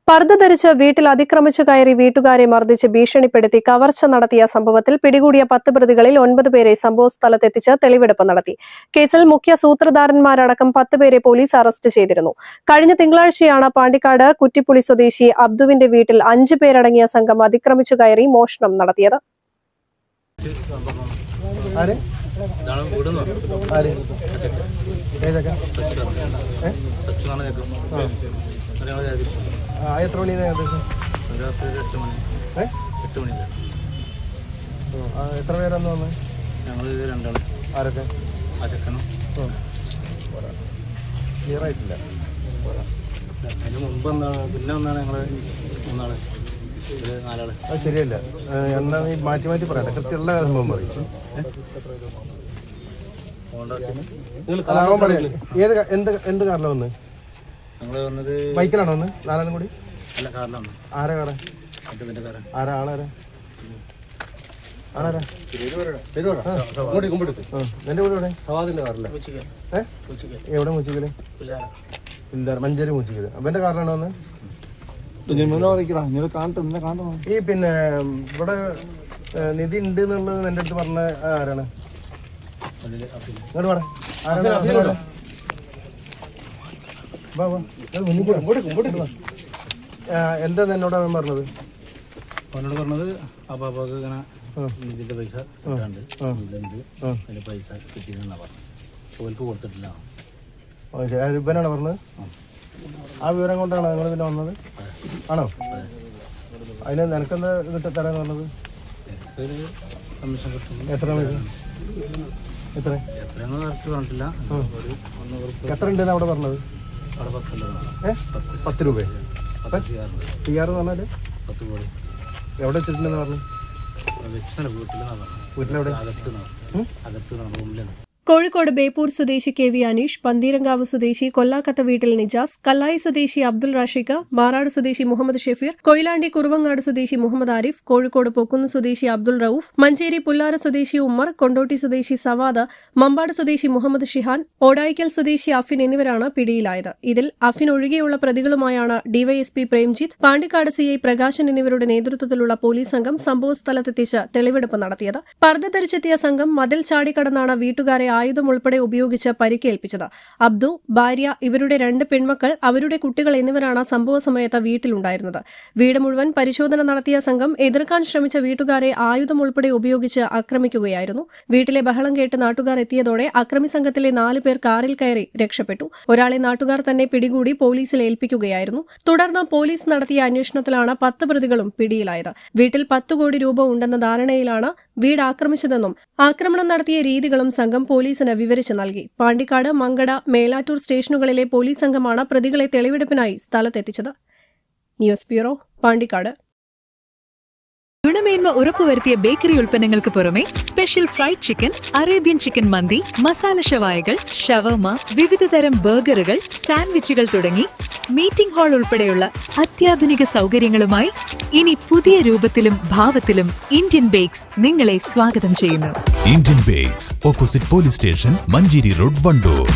പർദ്ദ ധരിച്ച് വീട്ടിൽ അതിക്രമിച്ചു കയറി വീട്ടുകാരെ മർദ്ദിച്ച് ഭീഷണിപ്പെടുത്തി കവർച്ച നടത്തിയ സംഭവത്തിൽ പിടികൂടിയ 10 പ്രതികളിൽ 9 പേരെ സംഭവസ്ഥലത്തെത്തിച്ച് തെളിവെടുപ്പ് നടത്തി. കേസിൽ മുഖ്യ സൂത്രധാരന്മാരടക്കം 10 പേരെ പോലീസ് അറസ്റ്റ് ചെയ്തിരുന്നു. കഴിഞ്ഞ തിങ്കളാഴ്ചയാണ് പാണ്ടിക്കാട് കുറ്റിപ്പുളി സ്വദേശി അബ്ദുവിന്റെ വീട്ടിൽ 5 പേരടങ്ങിയ സംഘം അതിക്രമിച്ചു കയറി മോഷണം നടത്തിയത്. എത്ര മണി എത്ര പേരാന്ന് വന്നത്? ഞങ്ങൾ രണ്ടാള്. ആരൊക്കെ? ആ ചെക്കനും ക്ലിയർ ആയിട്ടില്ല. അതിന് മുമ്പ് പിന്നെ ഒന്നാണ് ഞങ്ങള് മൂന്നാള്, നാലാള്. അത് ശരിയല്ല. എന്താണ് ഈ മാറ്റി മാറ്റി പറയട്ടെ, കൃത്യമുള്ള സംഭവം പറയും. ഏത് എന്ത് കാറിലാണ് വന്ന്? ഞങ്ങള് വന്നത് ബൈക്കിലാണോ വന്ന്? നാലാളും കൂടി? അല്ല, കാറിലാണ്. ആരാ കാറ്? ആരാ ആളാരാ? ആളാരാ? എന്റെ വീട് എവിടെ? സവാദിന്റെ കാറില്ല. എവിടെ മൂച്ചിക്കല്? മഞ്ചേരി മൂച്ചിക്കല്. അവന്റെ കാറിലാണോ വന്ന്? ഈ പിന്നെ ഇവിടെ നിധി ഉണ്ട് എന്നുള്ളത് എന്റെ അടുത്ത് പറഞ്ഞ ആരാണ്? ഇങ്ങോട്ട് പറ. ആരാണ്? എന്താ എന്നോട് അവൻ പറഞ്ഞത്? അവനോട് പറഞ്ഞത് അപ്പാപ്പാക്ക് ഇങ്ങനെ ഇതിന്റെ പൈസ കിട്ടാണ്ട് അതിന്റെ പൈസ കിട്ടിയെന്നാ പറഞ്ഞു. ഓൽക്ക് കൊടുത്തിട്ടില്ല. ഇവനാണ് പറഞ്ഞത്? ആ വിവരം കൊണ്ടാണ് നിങ്ങൾ പിന്നെ വന്നത്? ആണോ? അതിന് നിനക്കെന്താ തരാന്ന് പറഞ്ഞത്? കമ്മീഷൻ കിട്ടും. എത്ര കമ്മീഷൻ? എത്ര? എത്രയൊന്നും കറക്റ്റ് പറഞ്ഞിട്ടില്ല. എത്ര ഉണ്ടെന്ന് അവിടെ പറഞ്ഞത്? 10 രൂപ. CR എന്ന് പറഞ്ഞാല് 10 കോടി. എവിടെ വെച്ചിട്ടുണ്ടെന്ന് പറഞ്ഞു? വീട്ടിലെവിടെ? അകത്ത് റൂമിലാണ്. കോഴിക്കോട് ബേപ്പൂർ സ്വദേശി KV അനീഷ്, പന്തീരങ്കാവ് സ്വദേശി കൊല്ലാക്കത്ത വീട്ടിൽ നിജാസ്, കല്ലായി സ്വദേശി അബ്ദുൾ റാഷിഖ്, മാറാട് സ്വദേശി മുഹമ്മദ് ഷെഫീർ, കൊയിലാണ്ടി കുറുവങ്ങാട് സ്വദേശി മുഹമ്മദ് ആരിഫ്, കോഴിക്കോട് പൊക്കുന്ന് സ്വദേശി അബ്ദുൾ റൌഫ്, മഞ്ചേരി പുല്ലാര സ്വദേശി ഉമ്മർ, കൊണ്ടോട്ടി സ്വദേശി സവാദ്, മമ്പാട് സ്വദേശി മുഹമ്മദ് ഷിഹാൻ, ഓടായിക്കൽ സ്വദേശി അഫിൻ എന്നിവരാണ് പിടിയിലായത്. ഇതിൽ അഫിൻ ഒഴികെയുള്ള പ്രതികളുമായാണ് ഡിവൈഎസ്പി പ്രേംജിത്ത്, പാണ്ടിക്കാട് CI പ്രകാശൻ എന്നിവരുടെ നേതൃത്വത്തിലുള്ള പോലീസ് സംഘം സംഭവസ്ഥലത്തെത്തിച്ച് തെളിവെടുപ്പ് നടത്തിയത്. പർദ്ദ ധരിച്ചെത്തിയ സംഘം മതിൽ ചാടിക്കടന്നാണ് വീട്ടുകാരെ ആയുധം ഉൾപ്പെടെ ഉപയോഗിച്ച് പരിക്കേൽപ്പിച്ചത്. അബ്ദു, ഭാര്യ, ഇവരുടെ 2 പെൺമക്കൾ, അവരുടെ കുട്ടികൾ എന്നിവരാണ് സംഭവ സമയത്ത് വീട്ടിലുണ്ടായിരുന്നത്. വീട് മുഴുവൻ പരിശോധന നടത്തിയ സംഘം എതിർക്കാൻ ശ്രമിച്ച വീട്ടുകാരെ ആയുധം ഉൾപ്പെടെ ഉപയോഗിച്ച് ആക്രമിക്കുകയായിരുന്നു. വീട്ടിലെ ബഹളം കേട്ട് നാട്ടുകാർ എത്തിയതോടെ അക്രമി സംഘത്തിലെ 4 പേർ കാറിൽ കയറി രക്ഷപ്പെട്ടു. ഒരാളെ നാട്ടുകാർ തന്നെ പിടികൂടി പോലീസിൽ ഏൽപ്പിക്കുകയായിരുന്നു. തുടർന്ന് പോലീസ് നടത്തിയ അന്വേഷണത്തിലാണ് 10 പ്രതികളും പിടിയിലായത്. വീട്ടിൽ 10 കോടി രൂപ ഉണ്ടെന്ന ധാരണയിലാണ് വീട് ആക്രമിച്ചതെന്നും ആക്രമണം നടത്തിയ രീതികളും സംഘം പോലീസിന് വിവരിച്ചു നൽകി. പാണ്ടിക്കാട്, മങ്കട, മേലാറ്റൂർ സ്റ്റേഷനുകളിലെ പോലീസ് സംഘമാണ് പ്രതികളെ തെളിവെടുപ്പിനായി സ്ഥലത്തെത്തിച്ചത്. News bureau, Pandikkad. ഗുണമേന്മ ഉറപ്പുവരുത്തിയ ബേക്കറി ഉൽപ്പന്നങ്ങൾക്ക് പുറമെ special fried chicken, Arabian chicken mandi, masala ഷവായകൾ, ഷവർമ, വിവിധതരം ബർഗറുകൾ, സാൻഡ്വിച്ചുകൾ തുടങ്ങി മീറ്റിംഗ് ഹാൾ ഉൾപ്പെടെയുള്ള അത്യാധുനിക സൗകര്യങ്ങളുമായി ഇനി പുതിയ രൂപത്തിലും ഭാവത്തിലും ഇന്ത്യൻ ബേക്സ് നിങ്ങളെ സ്വാഗതം ചെയ്യുന്നു. Indian bakes, opposite police station, Manjeri road, Wandoor.